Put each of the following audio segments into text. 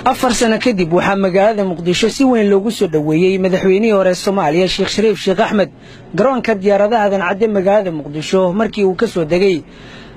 4 sano kadib waxaa magaalada Muqdisho si weyn loogu soo dhaweeyay madaxweynihii hore Soomaaliya Sheekh Shariif Sheekh Axmed garoonka diyaaradaha Cade magaalada Muqdisho markii uu ka soo degay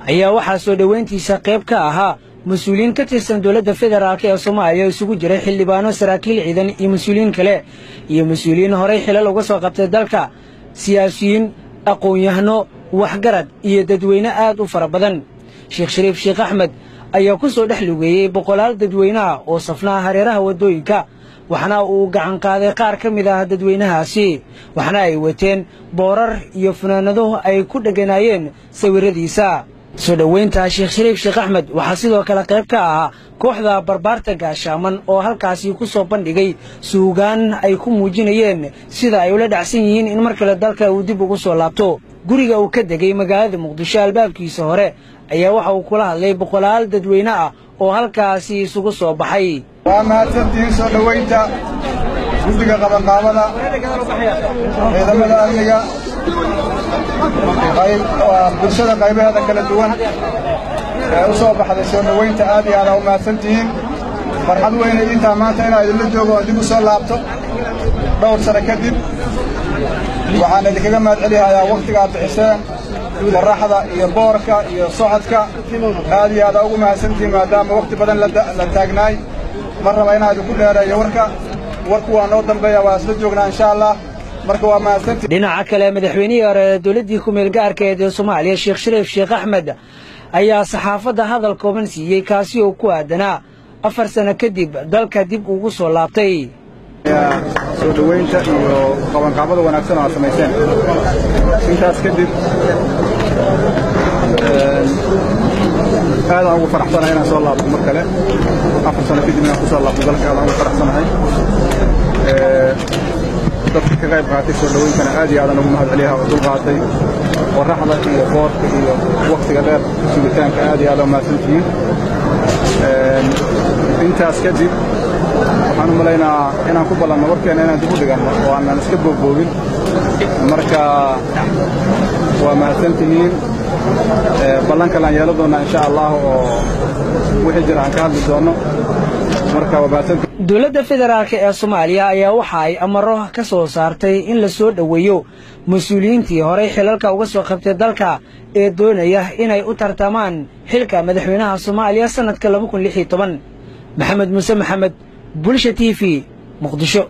ayaa waxaa soo dhaweyntiisa qayb ka ahaa mas'uuliyiin ka tirsan dawladda federaalka ee Soomaaliya isugu jiray xildhibaano saraakiil ciidan iyo mas'uuliyiin kale iyo mas'uuliyiin hore xilal uga soo qabtay dalka siyaasiyiin aqoon-yahano waxgarad iyo dadweyne aad u fara badan Sheekh Shariif Sheekh Axmed ayaa ku soo dhaxlugeeyay boqolaal dadweynaha oo safnaa hareeraha wadooyinka waxana uu gacan qaaday qaar ka mid ah dadweynahaasi waxana ay wateen boorar iyo fanaanado ay ku dhaganaayeen sawiradiisa soo dhaweynta Sheekh Shariif Sheekh Axmed waxa sidoo kale qayb ka ah kooxda barbaarta gaashaaman oo halkaasi ku soo bandhigay suugaan ay ku muujinayeen sida ay ula dhacsan yihiin in markale dalka uu dib ugu soo laabto guriga uu ka degay magaalada Muqdisho albaabkiisa hore ayaa waxa uu kula hadlay boqolaal dadweyne ah oo halkaasi isugu soo baxay waa mahadsantihiin soo dhaweynta guddiga qabanqaabada ciidamada amniga bulshada qaybaheeda kala duwan ee u soo baxday soo dhaweynta aad iyo aad u mahadsantihiin farxad weyn intaa maanta inaa idinla joogo oo dib u soo laabto dhowr sano kadib waxaan idinkaga mahadcelinayaa waqtiga aad bixiseen qorraxda iyo boorka iyo socodka aad iyo aad ugu mahadsantihiin maadaama waqti badan la taagnaay mar raba inaan idinku dheereeyo warku waa noo dambeeya waa isla joognaa insha Allah marka waa mahadsantihiin dhinaca kale madaxweynihii hore dawladdii ku meel gaarka ee Soomaaliya Sheekh Shariif Sheekh Axmed ayaa saxaafadda hadal kooban siiyay kaasi oo ku aadanaa 4 sano kadib dalka dib ugu soo laabtay soo dhaweynta iyo qabanqaabada wanaagsan oo sameeyeen intaas kadib aad ugu faraxsanahay inaan soo laabto mar kale 4 sano kadib inaan ku soo laabto dalka aad ugu faraxsanahay dadka ka qayb qaatay soo dhaweyntana aad iyo aad ugu mahadcelinahay oo dul qaatay qorraxda iyo boorka iyo waqtiga dheer sugitaanka aad iyo aad u mahadsantihiin intaas kadib waxaan u malaynaa inaan ku ballanno warkeena inaan dib u dhiganno oo aanan iska boobboobin marka waa mahadsantihiin ballanka laan yeelo doonaa insha Allah oo wixii jira aan ka hadli doono marka waa mahadsantihiin dawladda federaalka ee Soomaaliya ayaa waxa ay amaro ka soo saartay in la soo dhaweeyo mas'uuliyiintii hore xilalka uga soo qabtay dalka ee doonaya inay u tartamaan xilka madaxweynaha Soomaaliya sanadka 2016 Maxamed Muuse Maxamed Bulsha TV Muqdisho.